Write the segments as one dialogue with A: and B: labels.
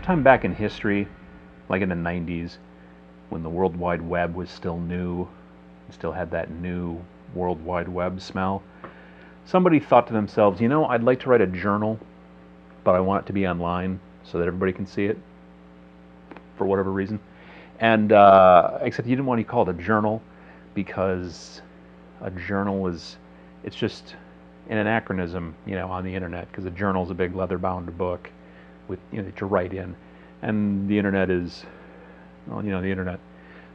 A: sometime back in history, like in the 90s, when the World Wide Web was still new, still had that new World Wide Web smell, somebody thought to themselves, you know, I'd like to write a journal, but I want it to be online so that everybody can see it for whatever reason. And except you didn't want to call it a journal, because a journal is, it's just an anachronism, you know, on the internet, because a journal is a big leather-bound book with, you know, that you write in, and the internet is, well, you know, the internet.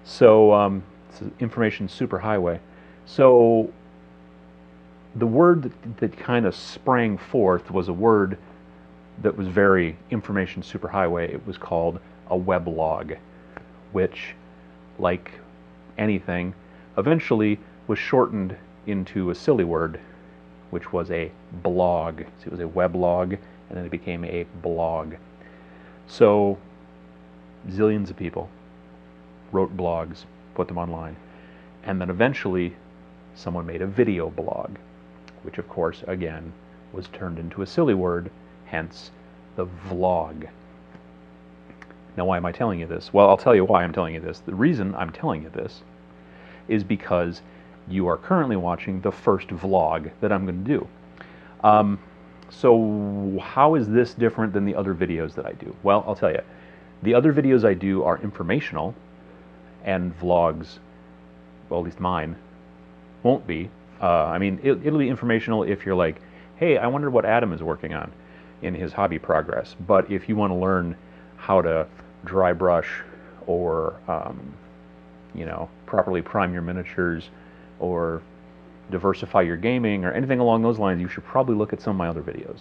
A: So it's an information superhighway. So the word that kind of sprang forth was a word that was very information superhighway. It was called a weblog, which, like anything, eventually was shortened into a silly word, which was a blog. So it was a weblog, and then it became a blog. So zillions of people wrote blogs, put them online, and then eventually someone made a video blog, which of course, again, was turned into a silly word, hence the vlog. Now, why am I telling you this? Well, I'll tell you why I'm telling you this. The reason I'm telling you this is because you are currently watching the first vlog that I'm going to do. So how is this different than the other videos that I do? Well, I'll tell you. The other videos I do are informational, and vlogs, well, at least mine, won't be. I mean, it'll be informational if you're like, hey, I wonder what Adam is working on in his hobby progress. But if you want to learn how to dry brush, or you know, properly prime your miniatures, or diversify your gaming, or anything along those lines, you should probably look at some of my other videos.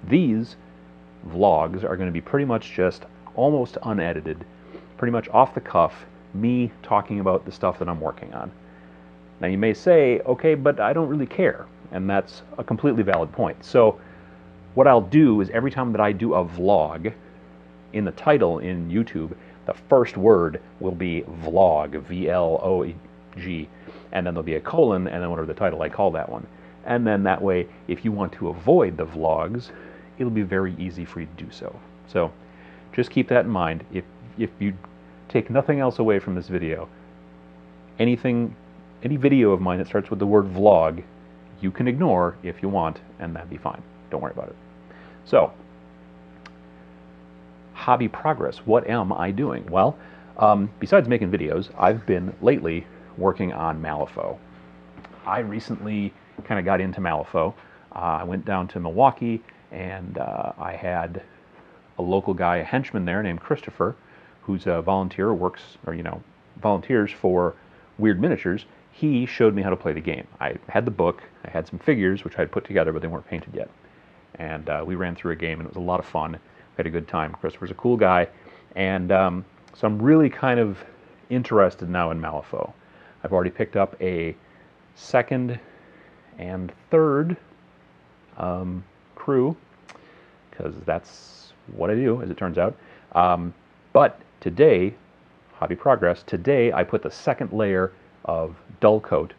A: These vlogs are going to be pretty much just almost unedited, pretty much off the cuff, me talking about the stuff that I'm working on. Now you may say, okay, but I don't really care, and that's a completely valid point. So what I'll do is every time that I do a vlog, in the title in YouTube, the first word will be vlog, V-L-O-G, and then there'll be a colon, and then whatever the title I call that one. And then that way, if you want to avoid the vlogs, it'll be very easy for you to do so. So just keep that in mind. If you take nothing else away from this video, any video of mine that starts with the word vlog, you can ignore if you want, and that'd be fine. Don't worry about it. So, hobby progress. What am I doing? Well, besides making videos, I've been lately working on Malifaux. I recently kind of got into Malifaux. I went down to Milwaukee, and I had a local guy, a henchman there named Christopher, who's a volunteer, works, or you know, volunteers for Wyrd Miniatures. He showed me how to play the game. I had the book, I had some figures which I had put together, but they weren't painted yet. And we ran through a game, and it was a lot of fun. We had a good time. Christopher's a cool guy, and so I'm really kind of interested now in Malifaux. I've already picked up a second and third crew, because that's what I do, as it turns out. But today, hobby progress, today I put the second layer of dull coat,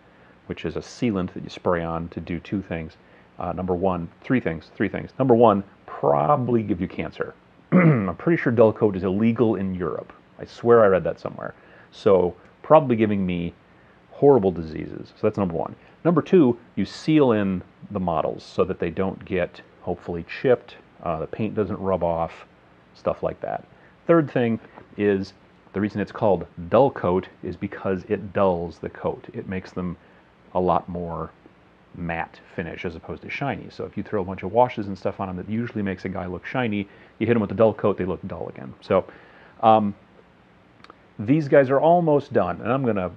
A: which is a sealant that you spray on to do two things. Number one, three things. Number one, probably give you cancer. I'm pretty sure dull coat is illegal in Europe. I swear I read that somewhere. So probably giving me horrible diseases. So that's number one. Number two, you seal in the models so that they don't get, hopefully, chipped, the paint doesn't rub off, stuff like that. Third thing is, the reason it's called dull coat is because it dulls the coat. It makes them a lot more matte finish as opposed to shiny. So if you throw a bunch of washes and stuff on them that usually makes a guy look shiny, you hit them with the dull coat, they look dull again. So these guys are almost done, and I'm going to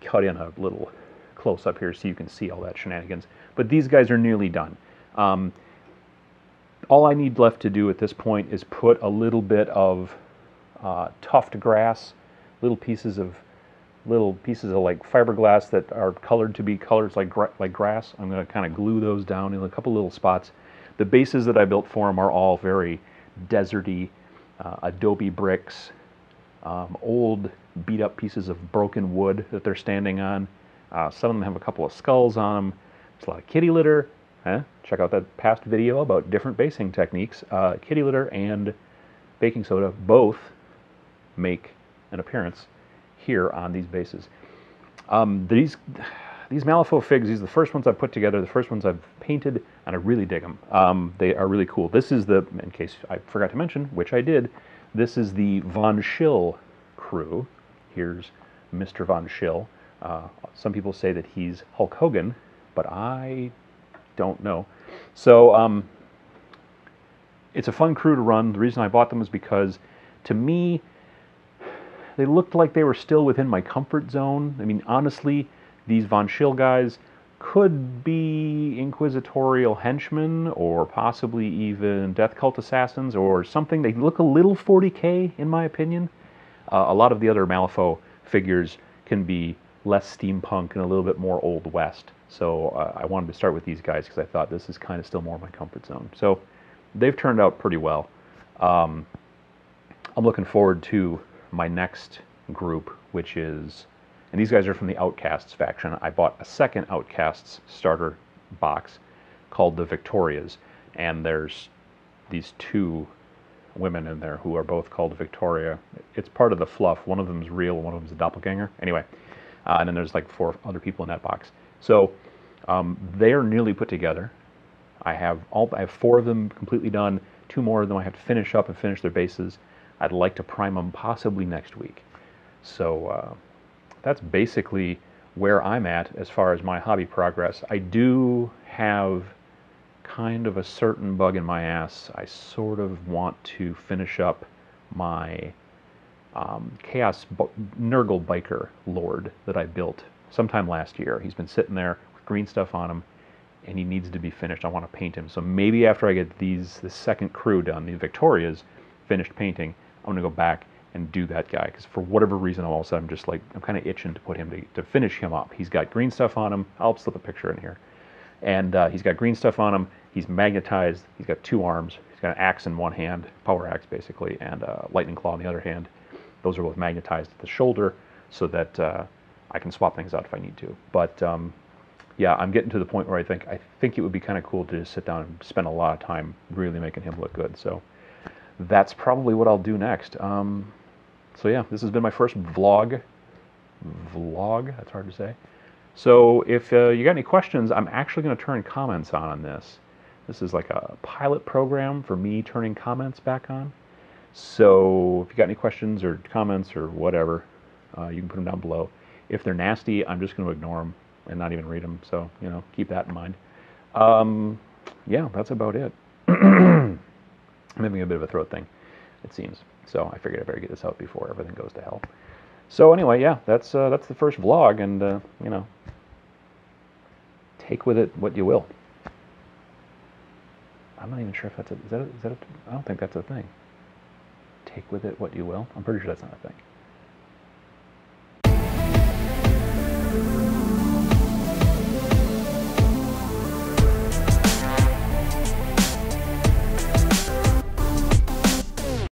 A: cut in a little close up here so you can see all that shenanigans. But these guys are nearly done. All I need left to do at this point is put a little bit of tuft grass, little pieces of like fiberglass that are colored to be colors like grass. I'm going to kind of glue those down in a couple little spots. The bases that I built for them are all very deserty, adobe bricks, old beat up pieces of broken wood that they're standing on. Some of them have a couple of skulls on them. There's a lot of kitty litter. Check out that past video about different basing techniques. Kitty litter and baking soda, both make an appearance here on these bases. These Malifaux figs, these are the first ones I've put together, the first ones I've painted, and I really dig them. They are really cool. This is the, in case I forgot to mention, which I did, this is the Von Schill crew. Here's Mr. Von Schill. Some people say that he's Hulk Hogan, but I don't know. So it's a fun crew to run. The reason I bought them is because, to me, they looked like they were still within my comfort zone. I mean, honestly, these Von Schill guys could be inquisitorial henchmen, or possibly even death cult assassins, or something. They look a little 40K, in my opinion. A lot of the other Malifaux figures can be less steampunk and a little bit more Old West. So I wanted to start with these guys because I thought this is kind of still more my comfort zone. So they've turned out pretty well. I'm looking forward to my next group, which is, and these guys are from the Outcasts faction. I bought a second Outcasts starter box called the Victorias, and there's these two women in there who are both called Victoria. It's part of the fluff. One of them is real, one of them is a doppelganger. Anyway, and then there's like 4 other people in that box. So they are nearly put together. I have 4 of them completely done. 2 more of them I have to finish up and finish their bases. I'd like to prime them possibly next week. So that's basically where I'm at as far as my hobby progress. I do have kind of a certain bug in my ass. I sort of want to finish up my Nurgle Biker Lord that I built sometime last year. He's been sitting there with green stuff on him, and he needs to be finished. I want to paint him. So maybe after I get the second crew done, the Victorias, finished painting, I'm going to go back and do that guy, because for whatever reason, all of a sudden, I'm kind of itching to put him to finish him up. He's got green stuff on him. I'll slip a picture in here. And he's got green stuff on him. He's magnetized. He's got 2 arms. He's got an axe in one hand, power axe basically, and a lightning claw in the other hand. Those are both magnetized at the shoulder so that I can swap things out if I need to. But yeah, I'm getting to the point where I think it would be kind of cool to just sit down and spend a lot of time really making him look good. So that's probably what I'll do next. So yeah, this has been my first vlog. That's hard to say. So if you got any questions, I'm actually going to turn comments on this. This is like a pilot program for me turning comments back on. So if you got any questions or comments or whatever, you can put them down below. If they're nasty, I'm just going to ignore them and not even read them. So, you know, keep that in mind. Yeah, that's about it. I'm having a bit of a throat thing, it seems. So I figured I better get this out before everything goes to hell. So anyway, yeah, that's the first vlog, and you know, take with it what you will. I'm not even sure if that's I don't think that's a thing. Take with it what you will. I'm pretty sure that's not a thing.